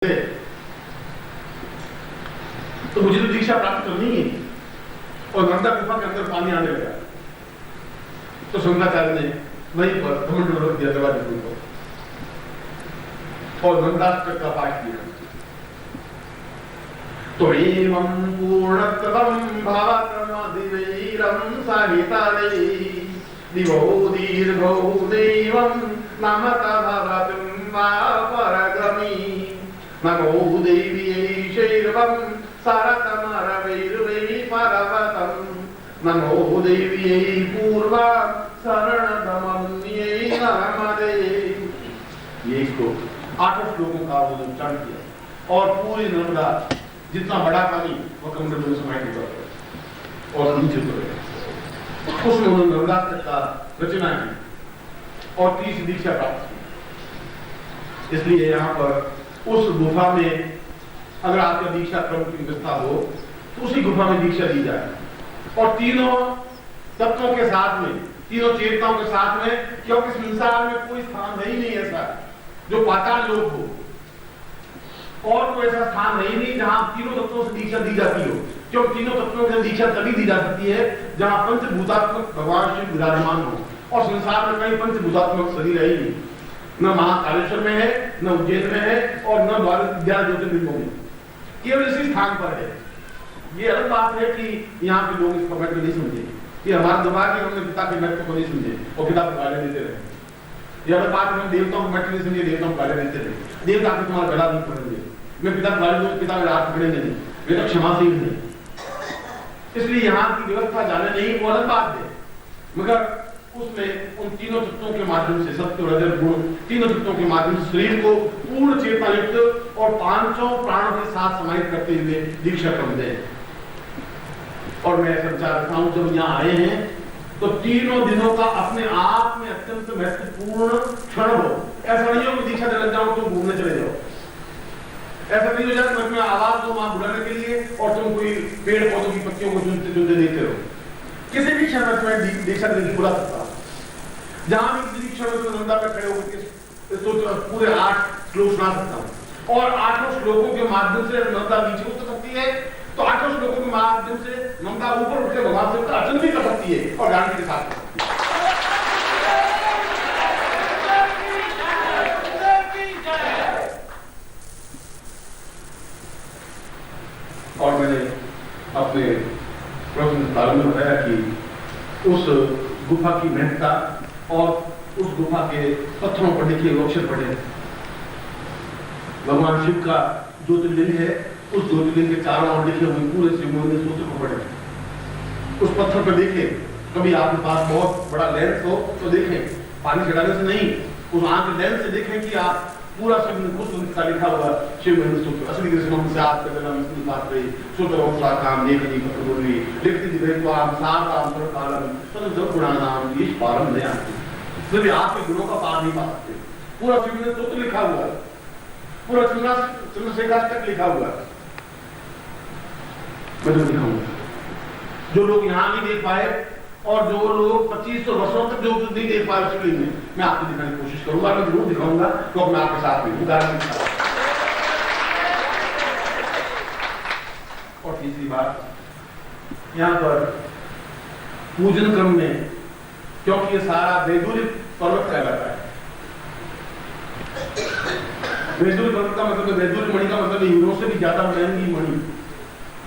तो मुझे तो दीक्षा प्राप्त करनी है। और नंदा गुफा के अंदर पानी आने लगा तो शंकराचार्य ने वहीं पर घमंड रख दिया दरवाजे को और नंदाष्टक का पाठ किया। तो एवं पूर्णत्वं भवतमदिवैरं सहितै दिवो दीर्घो देवं नमत भवतुं वा परगमी नमो देव्यै शैर्वं सरतमरवैर्वै पर्वतं नमो देव्यै पूर्वा शरणदमन्यै नर्मदे। ये इसको 8 श्लोकों का वो उच्चारण किया और पूरी नर्मदा जितना बड़ा पानी वो कमंडल में समाहित होता है और नीचे उतर गया। उसमें उन्होंने नर्मदा का रचना की और 30 दीक्षा प्राप्त की। इसलिए यहाँ पर उस गुफा में अगर आपका दीक्षा क्रम की व्यवस्था हो तो उसी गुफा में दीक्षा दी जाए और तीनों तत्वों के साथ में, तीनों चेतनाओं के साथ में, क्योंकि संसार में कोई स्थान है ही नहीं ऐसा जो पाताल लोक हो और कोई ऐसा स्थान है ही नहीं जहां तीनों तत्वों से दीक्षा दी जाती हो। क्योंकि तीनों तत्वों से दीक्षा तभी दी जा सकती है जहां पंचभूतात्मक भगवान शिव विराजमान हो और संसार में कहीं पंचभूतात्मक शरीर है ही नहीं। न महाकालेश्वर में है, न उज्जैन में है और न 11 ज्योतिर्लिंगों में, केवल इसी स्थान पर है। ये अलग बात है कि यहाँ के लोग इस फॉर्मेट में नहीं समझे कि हमारा दुर्भाग्य हमने पिता के महत्व को नहीं समझे और पिता को गाली देते रहे। ये अलग बात है हम देवताओं को महत्व नहीं समझे, देवताओं को गाली देते रहे। देवता के तुम्हारा गला नहीं पकड़ेंगे, मैं पिता को गाली दूं पिता मेरा हाथ पकड़ेंगे नहीं, वे तो क्षमाशील नहीं। इसलिए यहाँ की व्यवस्था जाने नहीं वो अलग बात है, मगर उसमें उन तीनों तत्वों के माध्यम से सत्य रजत गुण तीनों तत्वों के माध्यम से शरीर को पूर्ण चेतना युक्त और 5 प्राणों के साथ समाहित करते हुए दीक्षा क्रम दें। और मैं ऐसा विचार रखता हूं जब यहाँ आए हैं तो तीनों दिनों का अपने आप में अत्यंत महत्वपूर्ण क्षण हो। ऐसा नहीं हो कि दीक्षा दे लग जाओ तुम घूमने चले जाओ, ऐसा नहीं हो जाए मैं आवाज दो वहां बुलाने के लिए और तुम कोई पेड़ पौधों की पत्तियों को चुनते चुनते देखते रहो। किसी भी क्षण में मैं दीक्षा देने बुला सकता हूं। जहां भी किसी क्षण में नंदा पे खड़े होकर पूरे 8 श्लोक सुना सकता हूं और 8 श्लोकों के माध्यम से नंदा नीचे उतर सकती है तो 8 श्लोकों के माध्यम से नंदा ऊपर उठ के भगवान से अर्चन भी कर सकती है और ज्ञान के साथ कर सकती है। और मैंने अपने प्रश्न प्रारंभ में बताया कि उस गुफा की महत्ता और उस गुफा के पत्थरों पर लिखे अक्षर पढ़े। भगवान शिव का ज्योतिर्लिंग है, उस ज्योतिर्लिंग के चारों ओर लिखे हुए पूरे शिव मंदिर सूत्र को पढ़े। उस पत्थर पर देखें, कभी आपके पास बहुत बड़ा लेंस हो तो देखें, पानी छिड़ाने से नहीं, उस आंख के लेंस से देखें कि आप पूरा शिव का लिखा हुआ शिव मंदिर सूत्र असली कृष्ण से आप करना मुश्किल बात रही सूत्र और काम देखनी पत्र बोली लिखती दिवे को आप सार काम कर कालम तो जब गुणानाम ईश पारम नहीं आती फिर भी आपके गुणों का पार नहीं पा सकते। पूरा शिव मंदिर सूत्र लिखा हुआ है, पूरा चंद्रशेखर लिखा हुआ है। मैं तो दिखाऊंगा जो लोग यहाँ नहीं देख पाए और जो लोग 2500 वर्षों तक जो नहीं देख पाए उसके लिए मैं आपको दिखाने की कोशिश करूंगा, मैं जरूर दिखाऊंगा क्योंकि मैं आपके साथ भी उदाहरण के साथ। और तीसरी बात यहाँ पर पूजन क्रम में, क्योंकि ये सारा वैदुरिक पर्वत कहलाता है। वैदुरिक पर्वत का मतलब वैदुरिक मणि का मतलब हीरों से भी ज्यादा महंगी मणि,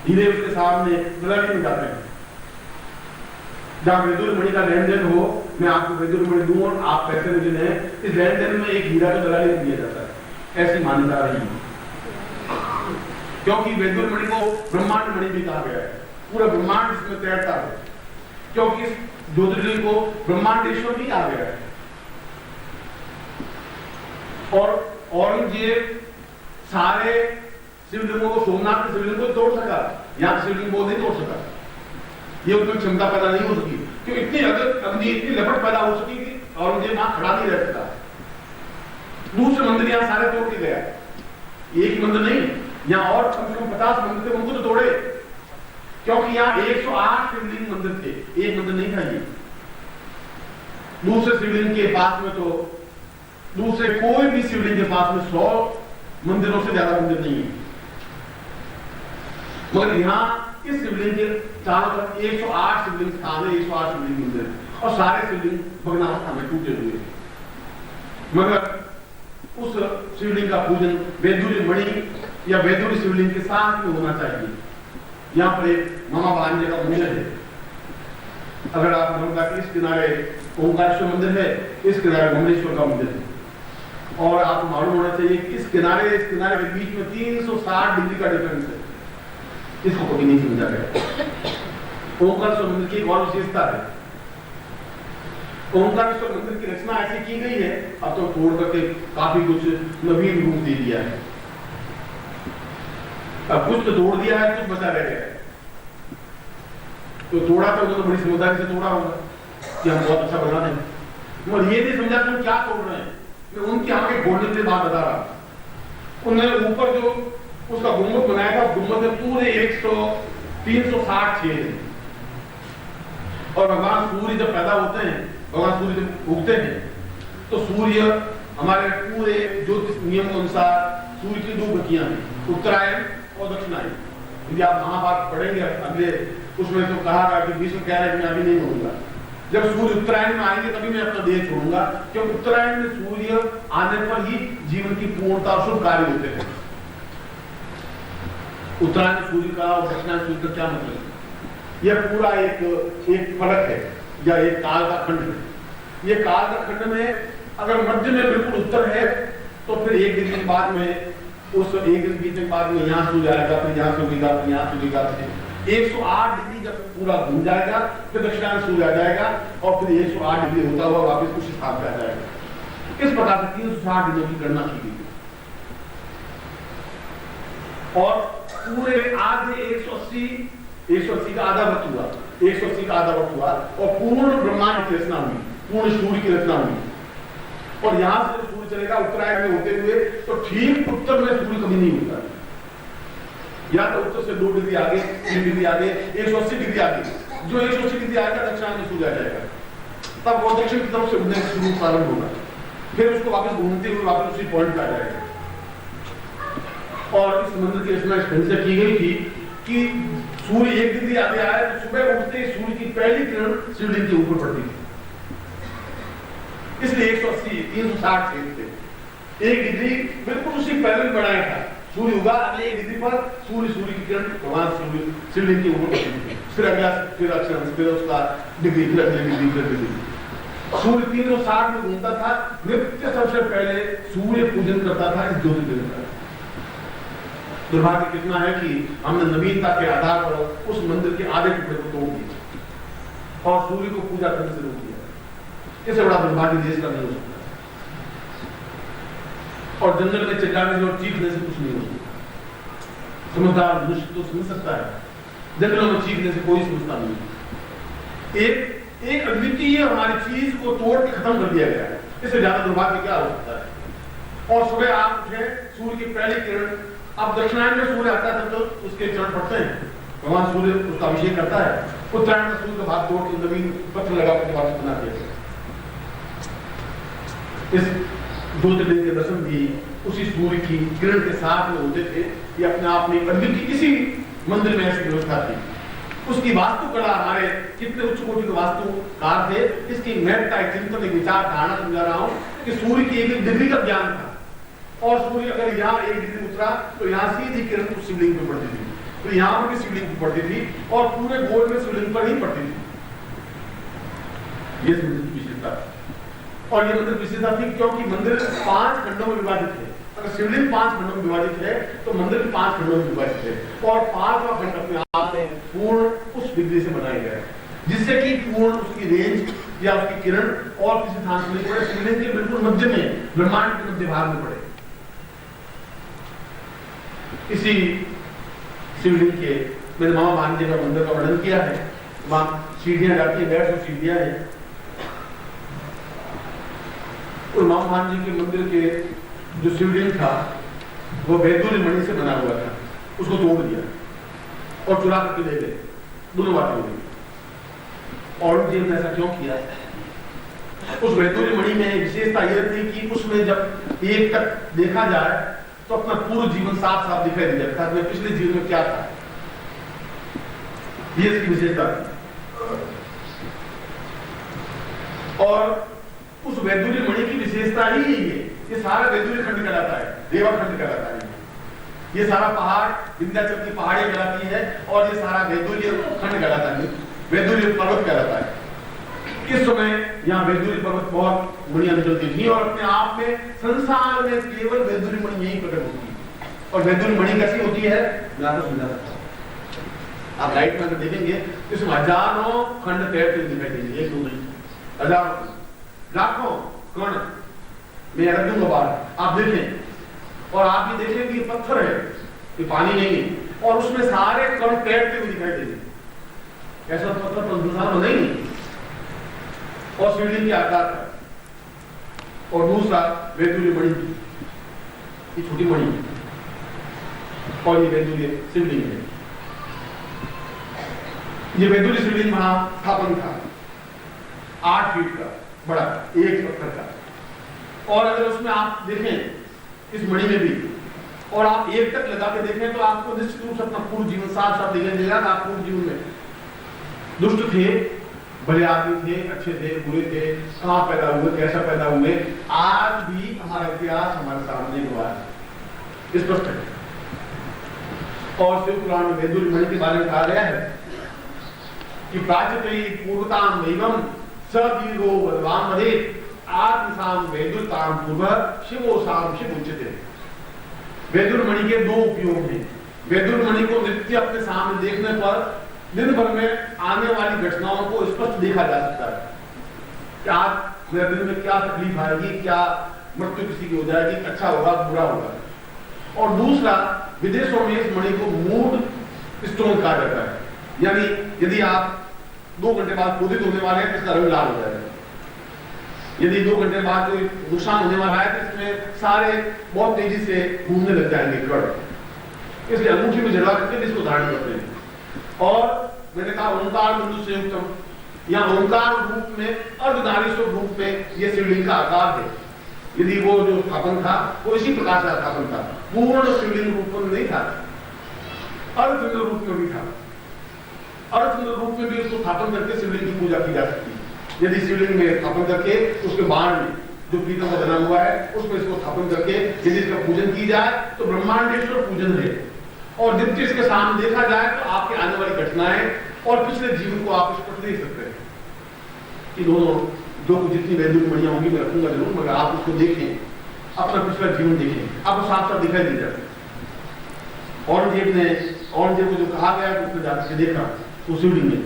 हीरे उसके सामने दलाली में जाते हैं। जहां वैदुर मणि का लेन देन हो, मैं आपको वैदुर मणि दूं और आप पैसे मुझे दें, इस लेन देन में एक हीरा का दलाली दिया जाता है, ऐसी मान्यता रही है। क्योंकि वैदुर मणि को ब्रह्मांड मणि भी कहा गया है, पूरा ब्रह्मांड इसमें तैरता है, क्योंकि इस ज्योतिर्लिंग को ब्रह्मांडेश्वर भी कहा गया है। और औरंगजेब सारे शिवलिंगों को, सोमनाथ के शिवलिंग को तोड़ सका, यहाँ के शिवलिंग को नहीं तोड़ सका। ये उसमें क्षमता पैदा नहीं हो सकी क्योंकि इतनी इतनी लपट पैदा हो सकी कि औरंगजेब वहां खड़ा नहीं रह सकता। दूसरे मंदिर यहाँ सारे तोड़ के गया, एक मंदिर नहीं, यहाँ और कम से कम 50 मंदिर थे, उनको तो तोड़े। क्योंकि यहाँ 108 शिवलिंग मंदिर थे, एक मंदिर नहीं था ये। दूसरे शिवलिंग के पास में तो दूसरे कोई भी शिवलिंग के पास में 100 मंदिरों से ज्यादा मंदिर नहीं है। मगर यहाँ इस शिवलिंग के चारों तरफ 108 शिवलिंग स्थान है, 108 शिवलिंग मंदिर है और सारे शिवलिंग भग्नावस्था में टूटे हुए हैं। मगर उस शिवलिंग का पूजन वैदुर्य मणि या वैदुर्य शिवलिंग के साथ में होना चाहिए। यहाँ पर एक मामा भांजे का मंदिर है। अगर आप नर्मदा के इस किनारे ओंकारेश्वर मंदिर है, इस किनारे ममलेश्वर का मंदिर है, और आपको मालूम होना चाहिए कि इस किनारे के बीच में 360 डिग्री का डिफरेंस है। इसको कभी नहीं समझा गया। ओंकारेश्वर मंदिर की एक और विशेषता है, ओंकारेश्वर मंदिर की रचना ऐसी की गई है, अब तो तोड़ करके काफी कुछ नवीन रूप दे दिया है। अब कुछ तो तोड़ दिया है, कुछ बचा रह गया है। तो तोड़ा तो बड़ी समझदारी से तोड़ा होगा कि हम बहुत अच्छा बना दें, मगर ये नहीं समझा कि हम क्या तोड़ रहे हैं। मैं उनके आगे बोलने से बात बता रहा। उन्होंने ऊपर जो उसका गुम्बद बनाया था, गुम्बद में पूरे 360 छेद हैं। और भगवान सूर्य जब पैदा होते हैं, भगवान सूर्य जब उगते हैं, तो सूर्य हमारे पूरे ज्योतिष नियम के अनुसार सूर्य की 2 गतियां हैं, उत्तरायण और दक्षिणायन। यदि आप महाभारत पढ़ेंगे अगले, उसमें तो कहा गया कि भीष्म कह रहे हैं मैं अभी नहीं बोलूंगा, जब सूर्य उत्तरायण में आएंगे तभी मैं अपना देह छोड़ूंगा, क्योंकि उत्तरायण में सूर्य आने पर ही जीवन की पूर्णता और शुभ कार्य होते हैं। उत्तरायण सूर्य का और दक्षिणायन सूर्य का क्या मतलब है? यह पूरा एक फलक है या एक काल का खंड है। यह काल का खंड में अगर मध्य में बिल्कुल उत्तर है, तो फिर 1 दिन के बाद में उस 1 दिन बीच में बाद में यहाँ सूर्य आएगा, फिर यहाँ से उगेगा, फिर यहाँ से उगेगा, 108 डिग्री जब पूरा घूम जाएगा, फिर दक्षिणायन सूर्य आ जाएगा और फिर 108 डिग्री होता हुआ वापस उसी स्थान पे आ जाएगा। इस प्रकार से 360 डिग्री की गणना की गई और पूरे आधे 180 का आधा वक्त हुआ, 180 का आधा वक्त हुआ और पूर्ण ब्रह्मांड की रचना हुई, पूर्ण सूर्य की रचना हुई। और यहां से सूर्य चलेगा उत्तरायण में होते हुए, तो ठीक उत्तर में सूर्य कभी नहीं होता, या तो उत्तर से 2 डिग्री आगे, 3 डिग्री आगे, 180 डिग्री आगे। जो 180 डिग्री आएगा दक्षिण में सूर्य आ जाएगा, तब वो दक्षिण की तरफ से उड़ने शुरू प्रारंभ होगा, फिर उसको वापस घूमते हुए वापस उसी पॉइंट पे आ जाएगा। और इस मंदिर की रचना इस ढंग से की गई थी कि सूर्य 1 डिग्री आगे आए तो सुबह उठते ही सूर्य की पहली किरण शिवलिंग के ऊपर पड़ती थी, इसलिए 180 360 छेद थे। 1 डिग्री बिल्कुल उसी पहले में बनाया था, सूर्य उगा अगले 1 डिग्री पर सूर्य की किरण भगवान सूर्य शिवलिंग के ऊपर पड़ती थी, फिर अगला, फिर अक्षर, फिर उसका डिग्री, फिर अगले डिग्री, फिर डिग्री। सूर्य 360 में घूमता था। नित्य सबसे पहले सूर्य पूजन करता था इस ज्योतिर्लिंग का। दुर्भाग्य कितना है कि हमने नवीनता के आधार पर उस मंदिर के आधे टुकड़े को तोड़ दिया और सूर्य को पूजा करने से रोक दिया। इससे बड़ा दुर्भाग्य देश का नहीं हो सकता। और जंगल में चिल्लाने और चीखने से कुछ नहीं हो सकता। समझदार मनुष्य तो समझ सकता है, जंगलों में चीखने से कोई समझता नहीं। एक अद्वितीय हमारी चीज को तोड़ के खत्म कर दिया गया है, इससे ज्यादा दुर्भाग्य क्या हो सकता है। और सुबह आप उठे, सूर्य की पहली किरण, अब दक्षिणायन में सूर्य आता है तो उसके चरण पड़ते हैं, भगवान सूर्य उसका अभिषेक करता है। उत्तरायण में सूर्य का भाग तोड़ के नवीन पत्र लगा के वापस बना दिया। इस ज्योतिर्लिंग के दर्शन भी उसी सूर्य की किरण के साथ में होते थे। ये अपने आप में अद्वितीय, किसी मंदिर में ऐसी व्यवस्था थी। उसकी वास्तुकला, हमारे कितने उच्च कोटि के वास्तुकार थे, इसकी महत्ता, एक चिंतन, एक विचार धारणा समझा रहा हूं कि सूर्य की 1 डिग्री का ज्ञान था और सूर्य अगर यहाँ 1 डिग्री उतरा तो यहाँ सीधी किरण उस शिवलिंग पे पड़ती थी, तो यहाँ पर भी शिवलिंग पे पड़ती थी और पूरे गोल में शिवलिंग पर ही पड़ती थी। ये मंदिर की विशेषता थी। और ये मंदिर विशेषता थी क्योंकि मंदिर 5 खंडों में विभाजित है। अगर शिवलिंग 5 खंडों में विभाजित है तो मंदिर भी 5 खंडों में विभाजित है और 5वां खंड अपने आप में पूर्ण उस डिग्री से बनाया गया है, जिससे कि पूर्ण उसकी रेंज या उसकी किरण और किसी स्थान से नहीं पड़े, शिवलिंग के बिल्कुल मध्य में, ब्रह्मांड के मध्य भाग में पड़े। इसी शिवलिंग के मेरे मामा भांजे का मंदिर का वर्णन किया है। वहां सीढ़ियां जाती है, 150 सीढ़ियां हैं। और मामा भांजे के मंदिर के जो शिवलिंग था वो वैदुर्य मणि से बना हुआ था, उसको तोड़ दिया और चुरा करके ले गए। दोनों बातें हो गई। औरंगजेब ने ऐसा क्यों किया? उस वैदुर्य मणि में विशेषता यह थी कि उसमें जब 1 तक देखा जाए तो अपना पूर्ण जीवन साफ साफ दिखाई दे जाता है, पिछले जीवन में क्या था। ये इसकी विशेषता थी। और उस वैदुर्य मणि की विशेषता ही यही है। ये सारा वैदुर्य खंड कहलाता है, देवा खंड कहलाता है। ये सारा पहाड़ विंध्याचल की पहाड़ी कहलाती है और ये सारा वैदुर्य खंड कहलाता है, वैदुर्य पर्वत कहलाता है। इस समय यहाँ वैदुर्य पर्वत बहुत मणियां निकलती थी और अपने आप में संसार में केवल वैदुर्य मणि यही प्रकट होती है। और वैदुर्य मणि कैसी होती है, मैं आपको समझा सकता हूं। आप राइट में अगर देखेंगे इसमें हजारों खंड तैरते दिखाई देंगे, एक दो नहीं, हजारों लाखों कण मैं रख दूंगा बाहर, आप देखें और आप ये देखें कि ये पत्थर है, ये पानी नहीं है और उसमें सारे कण तैरते हुए दिखाई देंगे। ऐसा पत्थर तो संसार में नहीं और शिवलिंग के आकार का। और दूसरा वैदुर्य मणि, ये छोटी मणि और ये वैदुर्य शिवलिंग है। ये वैदुर्य शिवलिंग वहां स्थापन था 8 फीट का बड़ा, एक पत्थर का। और अगर उसमें आप देखें इस मणि में भी और आप एक तक लगा के देखें तो आपको निश्चित रूप से अपना पूर्ण जीवन साफ साफ दिखाई देगा। आप पूर्ण जीवन में दुष्ट थे, भले आदमी थे, अच्छे थे, बुरे थे, कहां पैदा हुए, कैसा पैदा हुए, आज भी हमारा इतिहास हमारे सामने हुआ है, स्पष्ट है। और शिव पुराण में वैदुर्य मणि के बारे में कहा गया है कि प्राचीन पूर्वताम दैवम सदीर्घो बलवान वदे आत्मसाम वैदुर्यताम पूर्व शिवोसाम शिव उच्यते। वैदुर्य मणि के दो उपयोग हैं। वैदुर्य मणि को नित्य अपने सामने देखने पर दिन भर में आने वाली घटनाओं को स्पष्ट देखा जा सकता है कि आज मेरे दिन में क्या तकलीफ आएगी, क्या मृत्यु किसी की हो जाएगी, अच्छा होगा, बुरा होगा। और दूसरा, विदेशों में इस मणि को मूड स्टोन कहा जाता है, यानी यदि आप 2 घंटे बाद क्रोधित होने वाले हैं तो इसका रंग लाल हो जाएगा। यदि 2 घंटे बाद कोई नुकसान होने वाला है तो इसमें सारे बहुत तेजी से घूमने लग जाएंगे कण। इसलिए अंगूठी में जड़वा करके इसको धारण करते हैं। और मैंने कहा ओंकार बिंदु संयुक्तम, या ओंकार रूप में अर्धनारीश्वर रूप में यह शिवलिंग का आकार है। यदि वो जो स्थापन था वो इसी प्रकार से स्थापन था, पूर्ण शिवलिंग रूप में नहीं था, अर्धचंद्र रूप में भी था। अर्धचंद्र रूप में भी उसको स्थापन करके शिवलिंग की पूजा की जा सकती है। यदि शिवलिंग में स्थापन करके उसके बाण में जो पीतल का बना हुआ है उसमें इसको स्थापन करके यदि इसका पूजन की जाए तो ब्रह्मांडेश्वर पूजन है। और जब इसके सामने देखा जाए तो आपकी आने वाली घटनाएं और पिछले जीवन को आप स्पष्ट देख सकते हैं कि दोनों जो जितनी वैदुर्य मणियां होंगी मैं रखूंगा जरूर, मगर आप उसको देखें, अपना पिछला जीवन देखें, आपको साफ साफ दिखाई दे जाए। औरंगजेब को जो कहा गया उसने जाकर देखा तो शिवलिंग में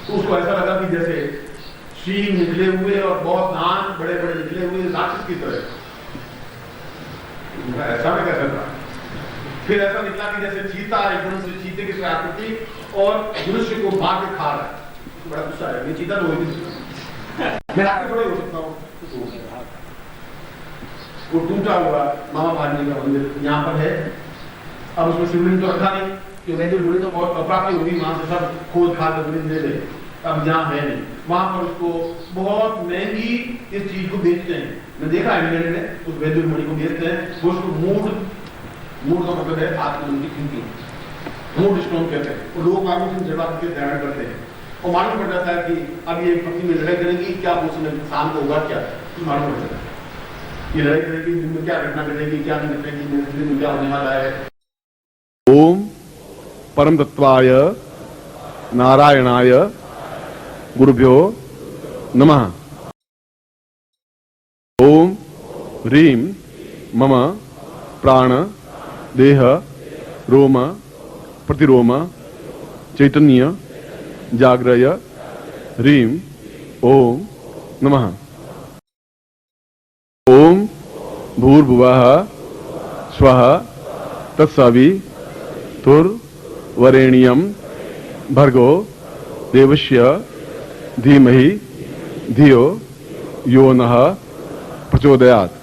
तो उसको ऐसा लगा कि जैसे शील निकले हुए और बहुत दांत बड़े बड़े निकले हुए राक्षस की तरह। ऐसा में कैसा था? फिर ऐसा निकला कि जैसे चीता एकदम से चीते की आकृति और मनुष्य को मार के खा रहा है। बड़ा गुस्सा है, चीता तो मैं आपके थोड़े हो सकता हूँ। वो टूटा हुआ मामा भाजनी का मंदिर यहाँ पर है। अब उसमें शिवलिंग तो रखा नहीं क्योंकि वैदुर्य तो बहुत अप्राप्य होगी, वहां से सब खोद खाद दे दे। अब यहाँ है नहीं, वहां पर उसको बहुत महंगी इस चीज को बेचते हैं। मैं देखा है इंग्लैंड में उस वैदुर्य मणि को बेचते हैं। वो उसको मूड का मतलब है आत्मन की थिंकिंग, मूड स्टोन कहते हैं। वो लोग आंखों से जड़वा करके धारण करते हैं और मालूम पड़ जाता है कि अब ये पत्नी में लड़ाई करेगी, क्या पूछने शाम को होगा, क्या मालूम पड़ जाता है। ये लड़ाई करेगी, दिन में क्या घटना घटेगी, क्या नहीं घटेगी, दिन में क्या होने वाला है। ओम परम तत्वाय नारायणाय गुरुभ्यो नमः। ओम ह्रीं मम प्राण देह रोम प्रतिरोम चैतन्य जाग्रय ह्रीं ओम नमः। ओम भूर्भुवः स्वः तत्सवितुर्वरेण्यं भर्गो देवस्य धीमहि धियो यो नः प्रचोदयात्।